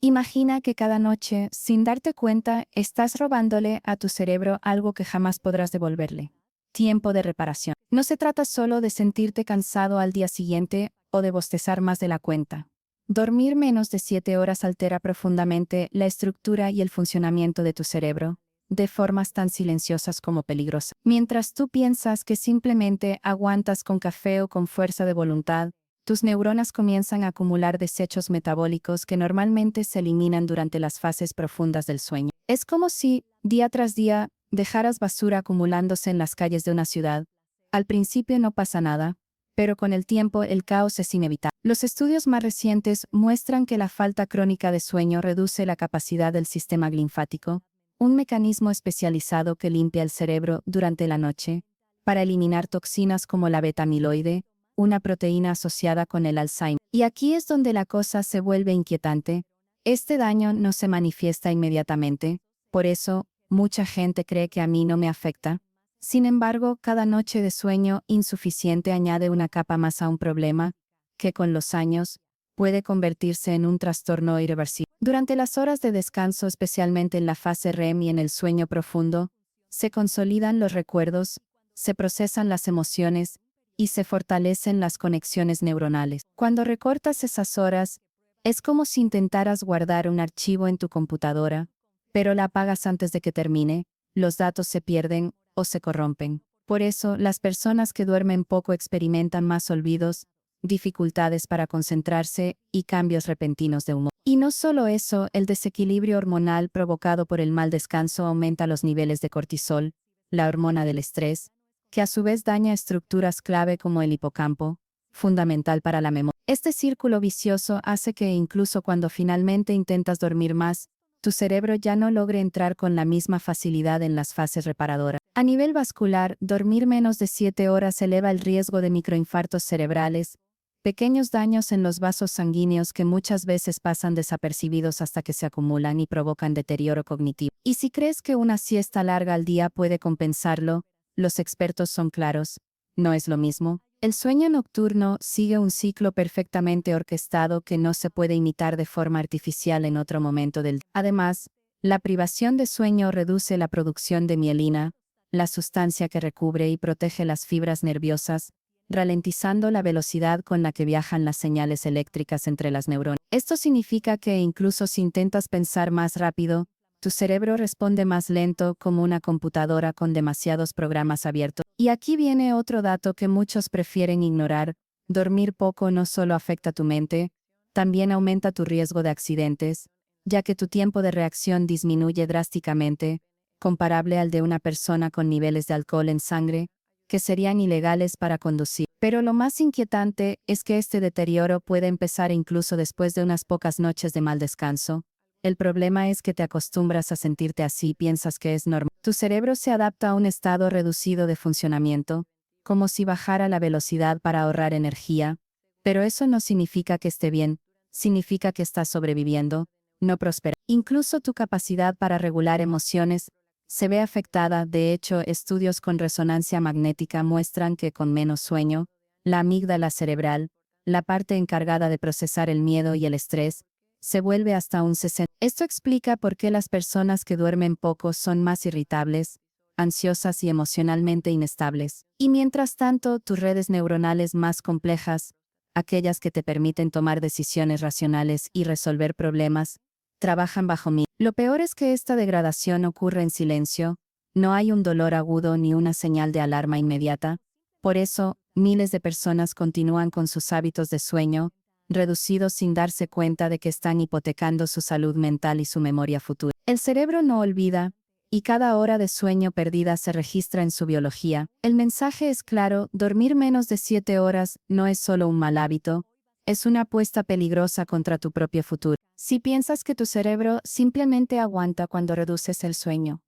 Imagina que cada noche, sin darte cuenta, estás robándole a tu cerebro algo que jamás podrás devolverle. Tiempo de reparación. No se trata solo de sentirte cansado al día siguiente o de bostezar más de la cuenta. Dormir menos de 7 horas altera profundamente la estructura y el funcionamiento de tu cerebro, de formas tan silenciosas como peligrosas. Mientras tú piensas que simplemente aguantas con café o con fuerza de voluntad, tus neuronas comienzan a acumular desechos metabólicos que normalmente se eliminan durante las fases profundas del sueño. Es como si, día tras día, dejaras basura acumulándose en las calles de una ciudad. Al principio no pasa nada, pero con el tiempo el caos es inevitable. Los estudios más recientes muestran que la falta crónica de sueño reduce la capacidad del sistema linfático, un mecanismo especializado que limpia el cerebro durante la noche, para eliminar toxinas como la beta-amiloide, una proteína asociada con el Alzheimer. Y aquí es donde la cosa se vuelve inquietante. Este daño no se manifiesta inmediatamente, por eso, mucha gente cree que a mí no me afecta. Sin embargo, cada noche de sueño insuficiente añade una capa más a un problema, que con los años, puede convertirse en un trastorno irreversible. Durante las horas de descanso, especialmente en la fase REM y en el sueño profundo, se consolidan los recuerdos, se procesan las emociones, y se fortalecen las conexiones neuronales. Cuando recortas esas horas, es como si intentaras guardar un archivo en tu computadora, pero la apagas antes de que termine, los datos se pierden o se corrompen. Por eso, las personas que duermen poco experimentan más olvidos, dificultades para concentrarse y cambios repentinos de humor. Y no solo eso, el desequilibrio hormonal provocado por el mal descanso aumenta los niveles de cortisol, la hormona del estrés, que a su vez daña estructuras clave como el hipocampo, fundamental para la memoria. Este círculo vicioso hace que incluso cuando finalmente intentas dormir más, tu cerebro ya no logre entrar con la misma facilidad en las fases reparadoras. A nivel vascular, dormir menos de 7 horas eleva el riesgo de microinfartos cerebrales, pequeños daños en los vasos sanguíneos que muchas veces pasan desapercibidos hasta que se acumulan y provocan deterioro cognitivo. Y si crees que una siesta larga al día puede compensarlo, los expertos son claros, no es lo mismo. El sueño nocturno sigue un ciclo perfectamente orquestado que no se puede imitar de forma artificial en otro momento del día. Además, la privación de sueño reduce la producción de mielina, la sustancia que recubre y protege las fibras nerviosas, ralentizando la velocidad con la que viajan las señales eléctricas entre las neuronas. Esto significa que incluso si intentas pensar más rápido, tu cerebro responde más lento como una computadora con demasiados programas abiertos. Y aquí viene otro dato que muchos prefieren ignorar. Dormir poco no solo afecta tu mente, también aumenta tu riesgo de accidentes, ya que tu tiempo de reacción disminuye drásticamente, comparable al de una persona con niveles de alcohol en sangre, que serían ilegales para conducir. Pero lo más inquietante es que este deterioro puede empezar incluso después de unas pocas noches de mal descanso. El problema es que te acostumbras a sentirte así y piensas que es normal. Tu cerebro se adapta a un estado reducido de funcionamiento, como si bajara la velocidad para ahorrar energía, pero eso no significa que esté bien, significa que estás sobreviviendo, no prospera. Incluso tu capacidad para regular emociones se ve afectada. De hecho, estudios con resonancia magnética muestran que con menos sueño, la amígdala cerebral, la parte encargada de procesar el miedo y el estrés, se vuelve hasta un 60%. Esto explica por qué las personas que duermen poco son más irritables, ansiosas y emocionalmente inestables. Y mientras tanto, tus redes neuronales más complejas, aquellas que te permiten tomar decisiones racionales y resolver problemas, trabajan bajo mí. Lo peor es que esta degradación ocurre en silencio, no hay un dolor agudo ni una señal de alarma inmediata. Por eso, miles de personas continúan con sus hábitos de sueño, reducidos sin darse cuenta de que están hipotecando su salud mental y su memoria futura. El cerebro no olvida, y cada hora de sueño perdida se registra en su biología. El mensaje es claro: dormir menos de 7 horas no es solo un mal hábito, es una apuesta peligrosa contra tu propio futuro. Si piensas que tu cerebro simplemente aguanta cuando reduces el sueño,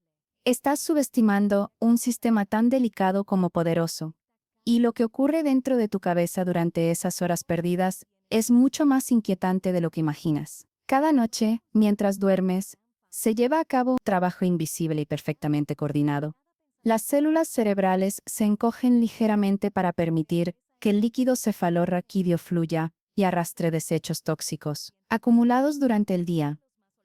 estás subestimando un sistema tan delicado como poderoso. Y lo que ocurre dentro de tu cabeza durante esas horas perdidas es mucho más inquietante de lo que imaginas. Cada noche, mientras duermes, se lleva a cabo un trabajo invisible y perfectamente coordinado. Las células cerebrales se encogen ligeramente para permitir que el líquido cefalorraquídeo fluya, y arrastre desechos tóxicos acumulados durante el día.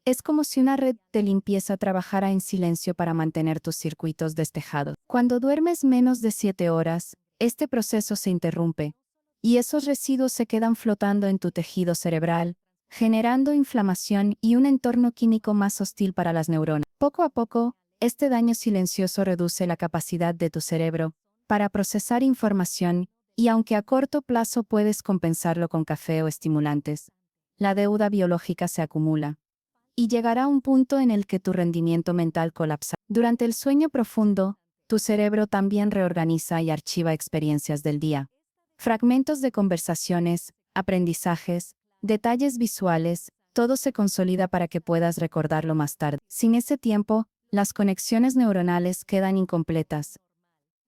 Es como si una red de limpieza trabajara en silencio para mantener tus circuitos despejados. Cuando duermes menos de 7 horas, este proceso se interrumpe, y esos residuos se quedan flotando en tu tejido cerebral, generando inflamación y un entorno químico más hostil para las neuronas. Poco a poco, este daño silencioso reduce la capacidad de tu cerebro para procesar información, y aunque a corto plazo puedes compensarlo con café o estimulantes, la deuda biológica se acumula y llegará un punto en el que tu rendimiento mental colapsa. Durante el sueño profundo, tu cerebro también reorganiza y archiva experiencias del día. Fragmentos de conversaciones, aprendizajes, detalles visuales, todo se consolida para que puedas recordarlo más tarde. Sin ese tiempo, las conexiones neuronales quedan incompletas,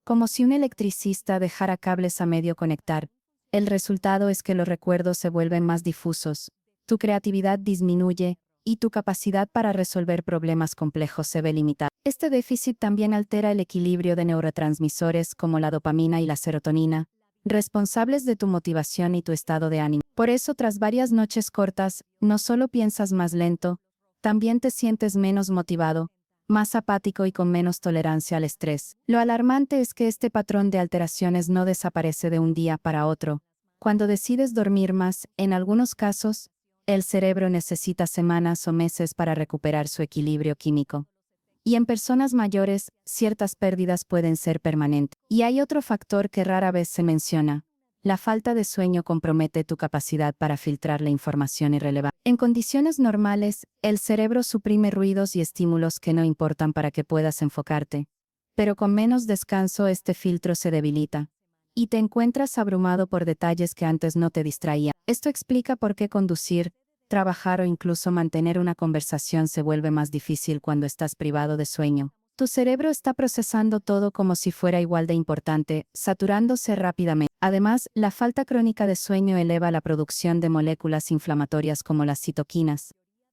como si un electricista dejara cables a medio conectar. El resultado es que los recuerdos se vuelven más difusos, tu creatividad disminuye, y tu capacidad para resolver problemas complejos se ve limitada. Este déficit también altera el equilibrio de neurotransmisores como la dopamina y la serotonina, responsables de tu motivación y tu estado de ánimo. Por eso, tras varias noches cortas, no solo piensas más lento, también te sientes menos motivado, más apático y con menos tolerancia al estrés. Lo alarmante es que este patrón de alteraciones no desaparece de un día para otro. Cuando decides dormir más, en algunos casos, el cerebro necesita semanas o meses para recuperar su equilibrio químico. Y en personas mayores, ciertas pérdidas pueden ser permanentes. Y hay otro factor que rara vez se menciona. La falta de sueño compromete tu capacidad para filtrar la información irrelevante. En condiciones normales, el cerebro suprime ruidos y estímulos que no importan para que puedas enfocarte. Pero con menos descanso este filtro se debilita, y te encuentras abrumado por detalles que antes no te distraían. Esto explica por qué conducir, trabajar o incluso mantener una conversación se vuelve más difícil cuando estás privado de sueño. Tu cerebro está procesando todo como si fuera igual de importante, saturándose rápidamente. Además, la falta crónica de sueño eleva la producción de moléculas inflamatorias como las citoquinas,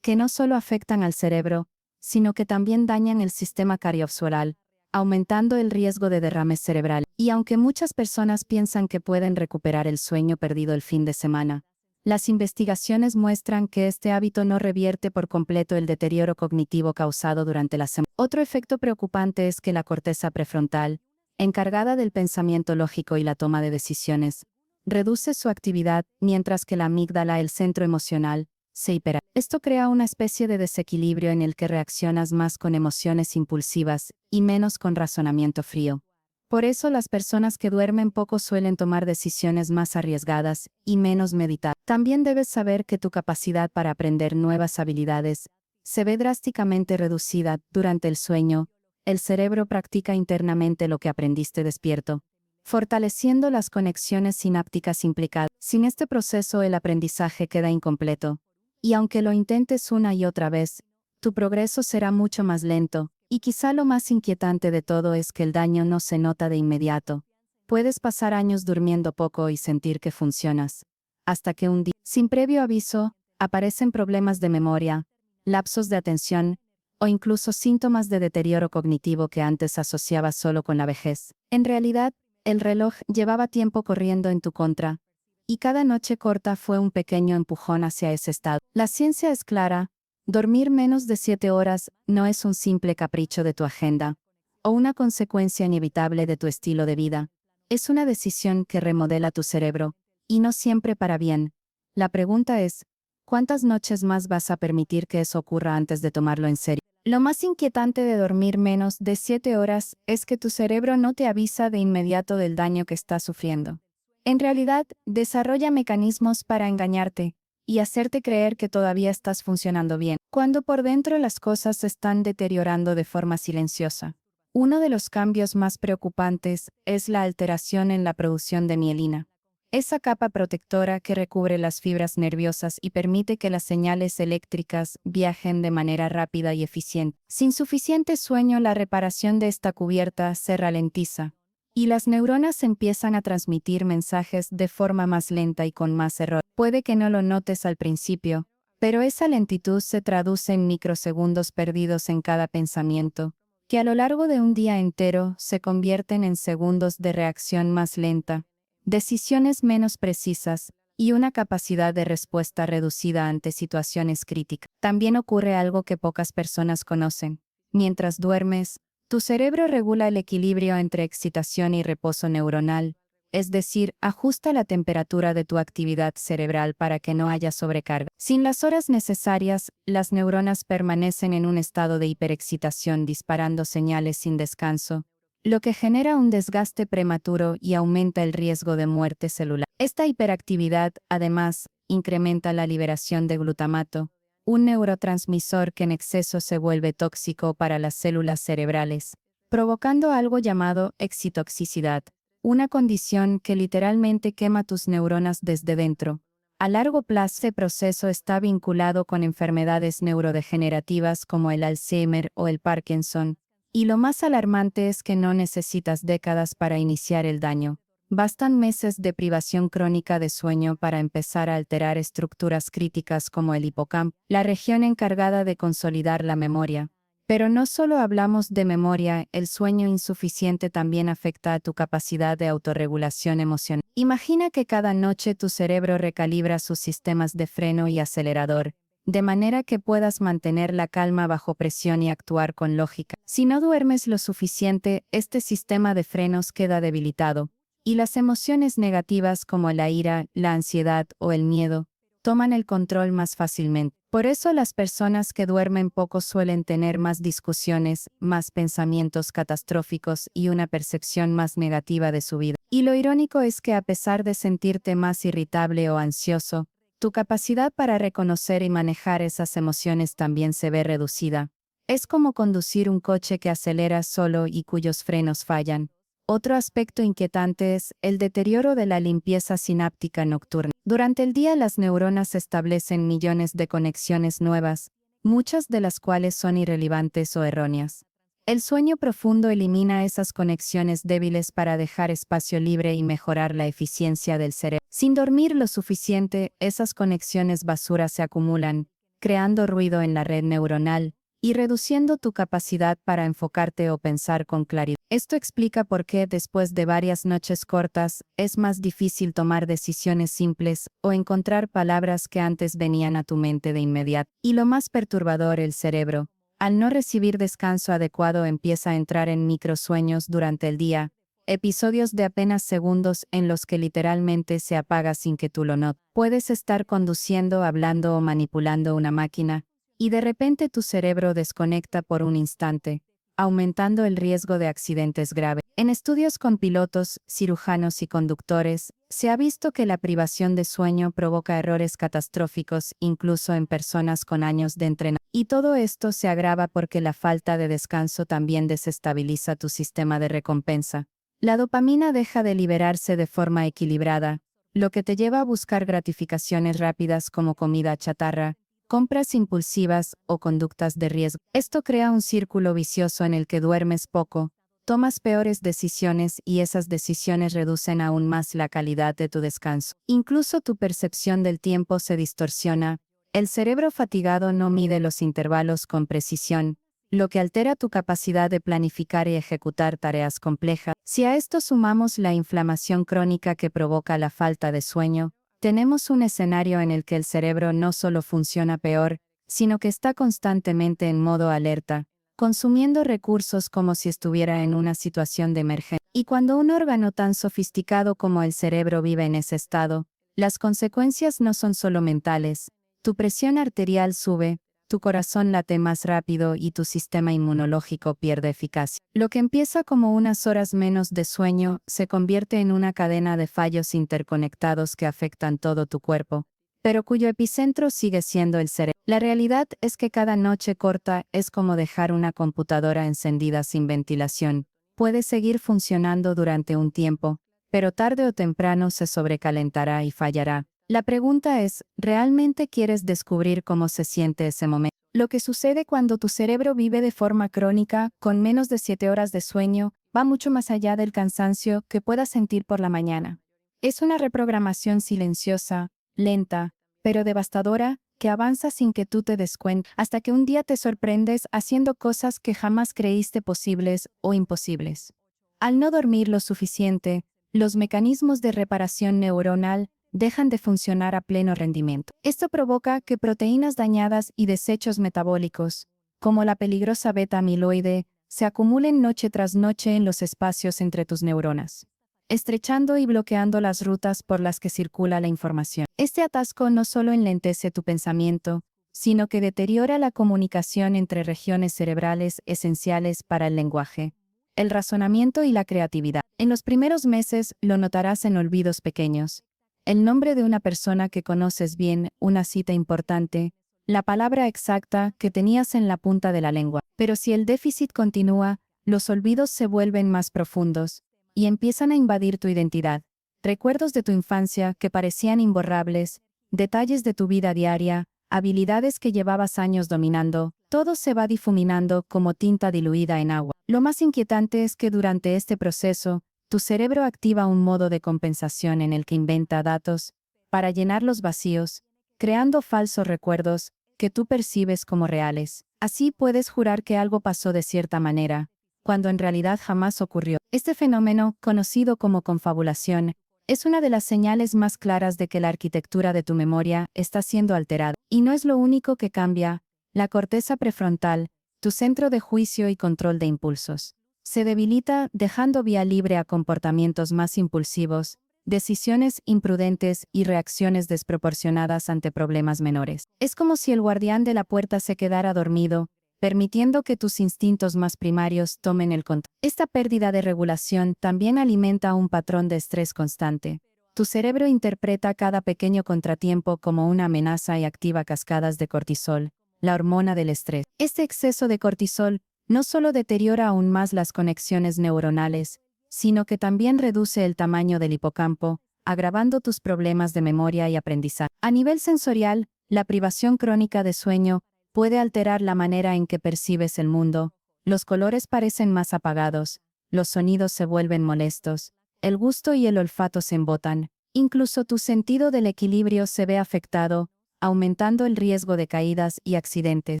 que no solo afectan al cerebro, sino que también dañan el sistema cardiovascular, aumentando el riesgo de derrame cerebral. Y aunque muchas personas piensan que pueden recuperar el sueño perdido el fin de semana, las investigaciones muestran que este hábito no revierte por completo el deterioro cognitivo causado durante la semana. Otro efecto preocupante es que la corteza prefrontal, encargada del pensamiento lógico y la toma de decisiones, reduce su actividad, mientras que la amígdala, el centro emocional, se hiperactiva. Esto crea una especie de desequilibrio en el que reaccionas más con emociones impulsivas y menos con razonamiento frío. Por eso las personas que duermen poco suelen tomar decisiones más arriesgadas y menos meditadas. También debes saber que tu capacidad para aprender nuevas habilidades se ve drásticamente reducida durante el sueño. El cerebro practica internamente lo que aprendiste despierto, fortaleciendo las conexiones sinápticas implicadas. Sin este proceso el aprendizaje queda incompleto, y aunque lo intentes una y otra vez, tu progreso será mucho más lento. Y quizá lo más inquietante de todo es que el daño no se nota de inmediato. Puedes pasar años durmiendo poco y sentir que funcionas, hasta que un día, sin previo aviso, aparecen problemas de memoria, lapsos de atención, o incluso síntomas de deterioro cognitivo que antes asociabas solo con la vejez. En realidad, el reloj llevaba tiempo corriendo en tu contra, y cada noche corta fue un pequeño empujón hacia ese estado. La ciencia es clara. Dormir menos de 7 horas no es un simple capricho de tu agenda, o una consecuencia inevitable de tu estilo de vida. Es una decisión que remodela tu cerebro, y no siempre para bien. La pregunta es, ¿cuántas noches más vas a permitir que eso ocurra antes de tomarlo en serio? Lo más inquietante de dormir menos de 7 horas es que tu cerebro no te avisa de inmediato del daño que estás sufriendo. En realidad, desarrolla mecanismos para engañarte y hacerte creer que todavía estás funcionando bien, cuando por dentro las cosas se están deteriorando de forma silenciosa. Uno de los cambios más preocupantes es la alteración en la producción de mielina, esa capa protectora que recubre las fibras nerviosas y permite que las señales eléctricas viajen de manera rápida y eficiente. Sin suficiente sueño, la reparación de esta cubierta se ralentiza, y las neuronas empiezan a transmitir mensajes de forma más lenta y con más error. Puede que no lo notes al principio, pero esa lentitud se traduce en microsegundos perdidos en cada pensamiento, que a lo largo de un día entero se convierten en segundos de reacción más lenta, decisiones menos precisas, y una capacidad de respuesta reducida ante situaciones críticas. También ocurre algo que pocas personas conocen. Mientras duermes, tu cerebro regula el equilibrio entre excitación y reposo neuronal, es decir, ajusta la temperatura de tu actividad cerebral para que no haya sobrecarga. Sin las horas necesarias, las neuronas permanecen en un estado de hiperexcitación disparando señales sin descanso, lo que genera un desgaste prematuro y aumenta el riesgo de muerte celular. Esta hiperactividad, además, incrementa la liberación de glutamato, un neurotransmisor que en exceso se vuelve tóxico para las células cerebrales, provocando algo llamado excitoxicidad, una condición que literalmente quema tus neuronas desde dentro. A largo plazo, este proceso está vinculado con enfermedades neurodegenerativas como el Alzheimer o el Parkinson, y lo más alarmante es que no necesitas décadas para iniciar el daño. Bastan meses de privación crónica de sueño para empezar a alterar estructuras críticas como el hipocampo, la región encargada de consolidar la memoria. Pero no solo hablamos de memoria, el sueño insuficiente también afecta a tu capacidad de autorregulación emocional. Imagina que cada noche tu cerebro recalibra sus sistemas de freno y acelerador, de manera que puedas mantener la calma bajo presión y actuar con lógica. Si no duermes lo suficiente, este sistema de frenos queda debilitado, y las emociones negativas como la ira, la ansiedad o el miedo toman el control más fácilmente. Por eso las personas que duermen poco suelen tener más discusiones, más pensamientos catastróficos y una percepción más negativa de su vida. Y lo irónico es que a pesar de sentirte más irritable o ansioso, tu capacidad para reconocer y manejar esas emociones también se ve reducida. Es como conducir un coche que acelera solo y cuyos frenos fallan. Otro aspecto inquietante es el deterioro de la limpieza sináptica nocturna. Durante el día las neuronas establecen millones de conexiones nuevas, muchas de las cuales son irrelevantes o erróneas. El sueño profundo elimina esas conexiones débiles para dejar espacio libre y mejorar la eficiencia del cerebro. Sin dormir lo suficiente, esas conexiones basura se acumulan, creando ruido en la red neuronal y reduciendo tu capacidad para enfocarte o pensar con claridad. Esto explica por qué después de varias noches cortas, es más difícil tomar decisiones simples o encontrar palabras que antes venían a tu mente de inmediato. Y lo más perturbador, el cerebro, al no recibir descanso adecuado, empieza a entrar en microsueños durante el día, episodios de apenas segundos en los que literalmente se apaga sin que tú lo notes. Puedes estar conduciendo, hablando o manipulando una máquina, y de repente tu cerebro desconecta por un instante, aumentando el riesgo de accidentes graves. En estudios con pilotos, cirujanos y conductores, se ha visto que la privación de sueño provoca errores catastróficos incluso en personas con años de entrenamiento. Y todo esto se agrava porque la falta de descanso también desestabiliza tu sistema de recompensa. La dopamina deja de liberarse de forma equilibrada, lo que te lleva a buscar gratificaciones rápidas como comida chatarra, compras impulsivas o conductas de riesgo. Esto crea un círculo vicioso en el que duermes poco, tomas peores decisiones y esas decisiones reducen aún más la calidad de tu descanso. Incluso tu percepción del tiempo se distorsiona. El cerebro fatigado no mide los intervalos con precisión, lo que altera tu capacidad de planificar y ejecutar tareas complejas. Si a esto sumamos la inflamación crónica que provoca la falta de sueño, tenemos un escenario en el que el cerebro no solo funciona peor, sino que está constantemente en modo alerta, consumiendo recursos como si estuviera en una situación de emergencia. Y cuando un órgano tan sofisticado como el cerebro vive en ese estado, las consecuencias no son solo mentales. Tu presión arterial sube, tu corazón late más rápido y tu sistema inmunológico pierde eficacia. Lo que empieza como unas horas menos de sueño se convierte en una cadena de fallos interconectados que afectan todo tu cuerpo, pero cuyo epicentro sigue siendo el cerebro. La realidad es que cada noche corta es como dejar una computadora encendida sin ventilación. Puede seguir funcionando durante un tiempo, pero tarde o temprano se sobrecalentará y fallará. La pregunta es, ¿realmente quieres descubrir cómo se siente ese momento? Lo que sucede cuando tu cerebro vive de forma crónica, con menos de 7 horas de sueño, va mucho más allá del cansancio que puedas sentir por la mañana. Es una reprogramación silenciosa, lenta, pero devastadora, que avanza sin que tú te des cuenta, hasta que un día te sorprendes haciendo cosas que jamás creíste posibles o imposibles. Al no dormir lo suficiente, los mecanismos de reparación neuronal dejan de funcionar a pleno rendimiento. Esto provoca que proteínas dañadas y desechos metabólicos, como la peligrosa beta-amiloide, se acumulen noche tras noche en los espacios entre tus neuronas, estrechando y bloqueando las rutas por las que circula la información. Este atasco no solo enlentece tu pensamiento, sino que deteriora la comunicación entre regiones cerebrales esenciales para el lenguaje, el razonamiento y la creatividad. En los primeros meses lo notarás en olvidos pequeños. El nombre de una persona que conoces bien, una cita importante, la palabra exacta que tenías en la punta de la lengua. Pero si el déficit continúa, los olvidos se vuelven más profundos y empiezan a invadir tu identidad. Recuerdos de tu infancia que parecían imborrables, detalles de tu vida diaria, habilidades que llevabas años dominando, todo se va difuminando como tinta diluida en agua. Lo más inquietante es que durante este proceso, tu cerebro activa un modo de compensación en el que inventa datos para llenar los vacíos, creando falsos recuerdos que tú percibes como reales. Así puedes jurar que algo pasó de cierta manera, cuando en realidad jamás ocurrió. Este fenómeno, conocido como confabulación, es una de las señales más claras de que la arquitectura de tu memoria está siendo alterada. Y no es lo único que cambia. La corteza prefrontal, tu centro de juicio y control de impulsos, se debilita, dejando vía libre a comportamientos más impulsivos, decisiones imprudentes y reacciones desproporcionadas ante problemas menores. Es como si el guardián de la puerta se quedara dormido, permitiendo que tus instintos más primarios tomen el control. Esta pérdida de regulación también alimenta un patrón de estrés constante. Tu cerebro interpreta cada pequeño contratiempo como una amenaza y activa cascadas de cortisol, la hormona del estrés. Este exceso de cortisol no solo deteriora aún más las conexiones neuronales, sino que también reduce el tamaño del hipocampo, agravando tus problemas de memoria y aprendizaje. A nivel sensorial, la privación crónica de sueño puede alterar la manera en que percibes el mundo. Los colores parecen más apagados, los sonidos se vuelven molestos, el gusto y el olfato se embotan, incluso tu sentido del equilibrio se ve afectado, aumentando el riesgo de caídas y accidentes.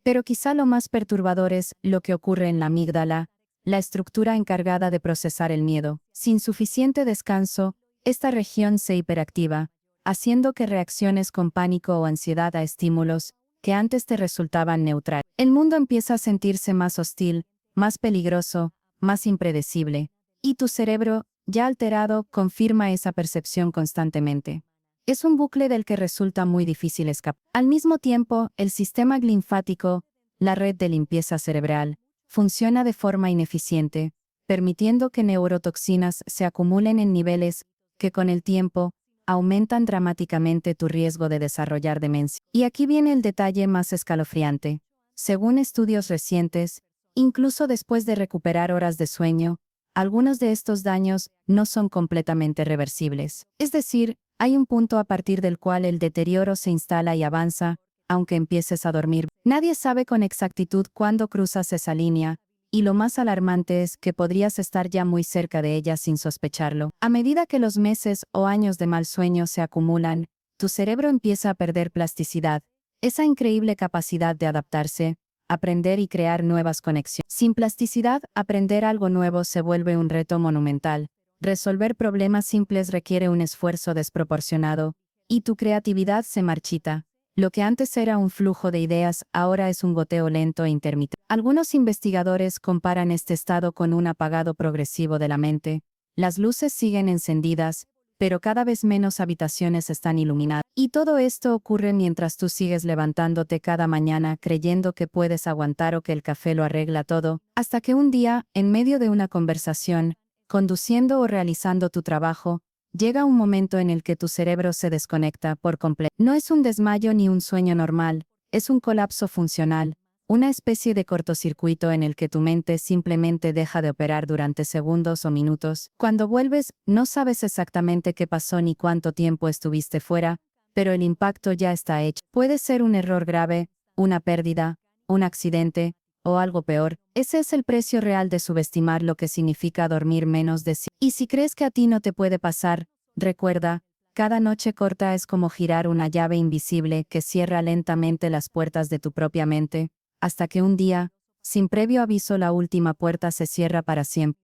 Pero quizá lo más perturbador es lo que ocurre en la amígdala, la estructura encargada de procesar el miedo. Sin suficiente descanso, esta región se hiperactiva, haciendo que reacciones con pánico o ansiedad a estímulos que antes te resultaban neutral. El mundo empieza a sentirse más hostil, más peligroso, más impredecible, y tu cerebro, ya alterado, confirma esa percepción constantemente. Es un bucle del que resulta muy difícil escapar. Al mismo tiempo, el sistema linfático, la red de limpieza cerebral, funciona de forma ineficiente, permitiendo que neurotoxinas se acumulen en niveles que con el tiempo aumentan dramáticamente tu riesgo de desarrollar demencia. Y aquí viene el detalle más escalofriante. Según estudios recientes, incluso después de recuperar horas de sueño, algunos de estos daños no son completamente reversibles. Es decir, hay un punto a partir del cual el deterioro se instala y avanza, aunque empieces a dormir. Nadie sabe con exactitud cuándo cruzas esa línea, y lo más alarmante es que podrías estar ya muy cerca de ella sin sospecharlo. A medida que los meses o años de mal sueño se acumulan, tu cerebro empieza a perder plasticidad, esa increíble capacidad de adaptarse, aprender y crear nuevas conexiones. Sin plasticidad, aprender algo nuevo se vuelve un reto monumental. Resolver problemas simples requiere un esfuerzo desproporcionado, y tu creatividad se marchita. Lo que antes era un flujo de ideas ahora es un goteo lento e intermitente. Algunos investigadores comparan este estado con un apagado progresivo de la mente. Las luces siguen encendidas, pero cada vez menos habitaciones están iluminadas. Y todo esto ocurre mientras tú sigues levantándote cada mañana creyendo que puedes aguantar o que el café lo arregla todo, hasta que un día, en medio de una conversación, conduciendo o realizando tu trabajo, llega un momento en el que tu cerebro se desconecta por completo. No es un desmayo ni un sueño normal, es un colapso funcional, una especie de cortocircuito en el que tu mente simplemente deja de operar durante segundos o minutos. Cuando vuelves, no sabes exactamente qué pasó ni cuánto tiempo estuviste fuera, pero el impacto ya está hecho. Puede ser un error grave, una pérdida, un accidente, o algo peor. Ese es el precio real de subestimar lo que significa dormir menos de 5. Y si crees que a ti no te puede pasar, recuerda, cada noche corta es como girar una llave invisible que cierra lentamente las puertas de tu propia mente, hasta que un día, sin previo aviso, la última puerta se cierra para siempre.